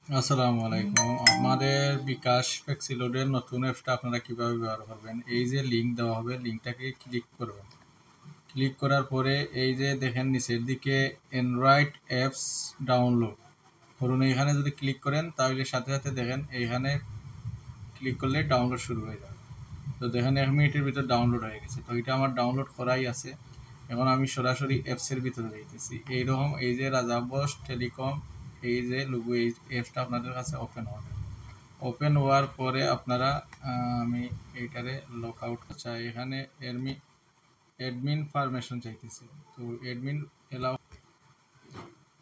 আসসালামু আলাইকুম। আমাদের বিকাশ ফ্লেক্সিলোডের নতুন অ্যাপসটা আপনারা কিভাবে ব্যবহার করবেন, এই যে লিঙ্ক দেওয়া হবে, লিঙ্কটাকে ক্লিক করবেন। ক্লিক করার পরে এই যে দেখেন নিচের দিকে অ্যান্ড্রয়েড অ্যাপস ডাউনলোড করুন, এখানে যদি ক্লিক করেন তাহলে সাথে সাথে দেখেন এইখানে ক্লিক করলে ডাউনলোড শুরু হয়ে যাবে। তো দেখেন 1 মিনিটের ভিতর ডাউনলোড হয়ে গেছে। তো এটা আমার ডাউনলোড করাই আছে। এখন আমি সরাসরি অ্যাপসের ভিতরে যাইতেছি। এইরকম এই যে রাজা বস টেলিকম, এই যে লোগো, এই অ্যাপসটা আপনাদের কাছে ওপেন হবে। ওপেন হওয়ার পরে আপনারা আমি এইটারে লক আউট চাই, এখানে অ্যাডমিন পারমিশন চাইতেছি। তো অ্যাডমিন এলাও।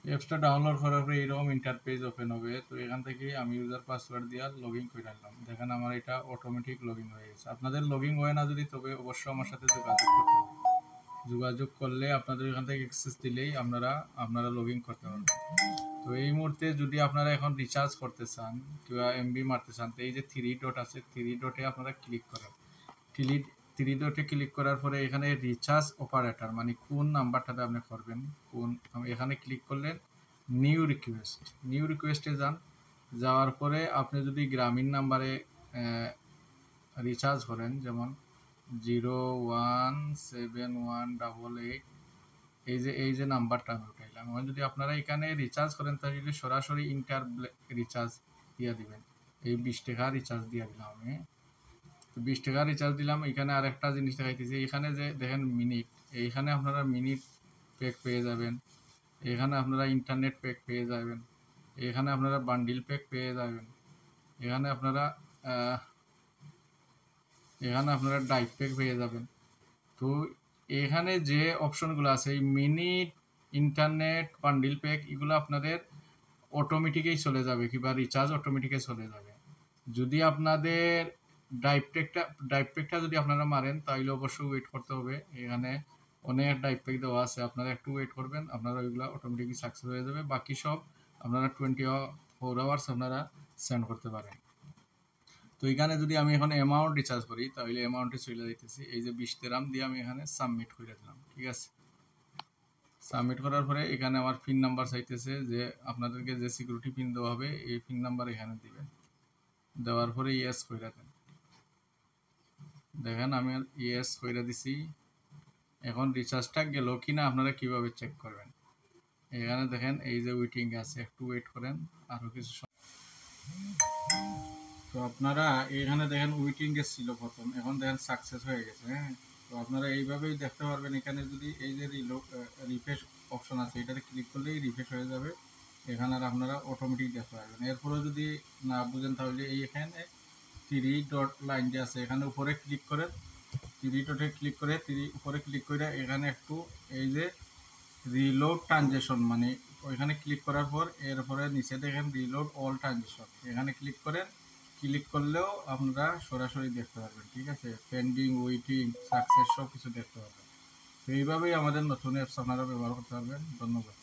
অ্যাপসটা ডাউনলোড করার পরে এইরকম ইন্টারপেজ ওপেন হবে। তো এখান থেকে আমি ইউজার পাসওয়ার্ড দিয়ে লগ ইন করে নিলাম। দেখেন আমার এটা অটোমেটিক লগ ইন হয়ে গেছে। আপনাদের লগ ইন হয় না যদি, তবে অবশ্যই আমার সাথে যোগাযোগ করতে হবে। যোগাযোগ করলে আপনাদের এখান থেকে অ্যাক্সেস দিলেই আপনারা লগ ইন করতে পারবেন। তো এই মুহূর্তে যদি আপনারা এখন রিচার্জ করতে চান কিংবা এমবি মারতে চান, তো এই যে থ্রি ডট আছে, থ্রি ডটে আপনারা ক্লিক করেন। থ্রি থ্রি ডটে ক্লিক করার পরে এখানে রিচার্জ অপারেটর মানে কোন নাম্বারটাতে আপনি করবেন, এখানে ক্লিক করলেন নিউ রিকোয়েস্টে যান। যাওয়ার পরে আপনি যদি গ্রামীণ নাম্বারে রিচার্জ করেন, যেমন 017188, এই যে নাম্বারটা আমি উঠাইলাম। এখন যদি আপনারা এখানে রিচার্জ করেন তাহলে সরাসরি রিচার্জ দিয়ে দিবেন। এই 20 টাকা রিচার্জ দিয়ে দিলাম আমি। তো 20 টাকা রিচার্জ দিলাম। এখানে আর একটা জিনিস দেখাইতেছি, এখানে যে দেখেন মিনিট, এইখানে আপনারা মিনিট প্যাক পেয়ে যাবেন। এখানে আপনারা ইন্টারনেট প্যাক পেয়ে যাবেন। এখানে আপনারা বান্ডিল প্যাক পেয়ে যাবেন। এখানে আপনারা আহ, এখানে আপনারা ডাইট প্যাক পেয়ে যাবেন। তো এখানে যে অপশনগুলো আছে, এই মিনিট, ইন্টারনেট, বান্ডিল প্যাক, এগুলো আপনাদের অটোমেটিকই চলে যাবে কিংবা রিচার্জ অটোমেটিকই চলে যাবে। যদি আপনাদের ডাইভ প্যাকটা যদি আপনারা মারেন তাহলে অবশ্যই ওয়েট করতে হবে। এখানে অনেক ডাইভ প্যাক দেওয়া আছে, আপনারা একটু ওয়েট করবেন, আপনারা ওইগুলো অটোমেটিকই সাকসেস হয়ে যাবে। বাকি সব আপনারা 24 আওয়ার্স আপনারা সেন্ড করতে পারেন। তো এখানে যদি আমি এখন অ্যামাউন্ট রিচার্জ করি তাহলে অ্যামাউন্টে চলে যাইতেছি। এই যে 20 দিরহাম দিয়ে আমি এখানে সাবমিট করে দিলাম। ঠিক আছে, সাবমিট করার পরে এখানে আমার পিন নাম্বার চাইতেছে, যে আপনাদেরকে যে সিকিউরিটি পিন দেওয়া হবে এই পিন নাম্বার এখানে দিবেন। দেওয়ার পরে ইয়েস করে দেন। দেখেন আমি ইয়েস করে দিছি। এখন রিচার্জটা গেল কিনা আপনারা কিভাবে চেক করবেন, এখানে দেখেন এই যে ওয়েটিং আছে, একটু ওয়েট করেন আরও কিছু সময়। তো আপনারা এখানে দেখেন ওয়েটিং ছিল প্রথম, এখন দেখেন সাকসেস হয়ে গেছে। হ্যাঁ, তো আপনারা এইভাবেই দেখতে পারবেন। এখানে যদি এই যে রিফ্রেশ অপশন আছে, এটাতে ক্লিক করলেই রিফ্রেশ হয়ে যাবে। এখানে আর আপনারা অটোমেটিক দেখতে পারবেন। এরপরে যদি না বুঝেন তাহলে এখানে থ্রি ডট লাইন যে আছে এখানে উপরে ক্লিক করে, থ্রি ডটে ক্লিক করে, উপরে ক্লিক করে এখানে একটু এই যে রিলোড ট্রানজেকশন মানে ওইখানে ক্লিক করার পর এরপরে নিচে দেখেন রিলোড অল ট্রানজেকশন, এখানে ক্লিক করেন। ক্লিক করলেও আপনারা সরাসরি দেখতে পারবেন। ঠিক আছে, পেন্ডিং, ওয়েটিং, সাকসেস সব কিছু দেখতে পারবেন। তো এইভাবেই আমাদের নতুন অ্যাপস আপনারা ব্যবহার করতে পারবেন। ধন্যবাদ।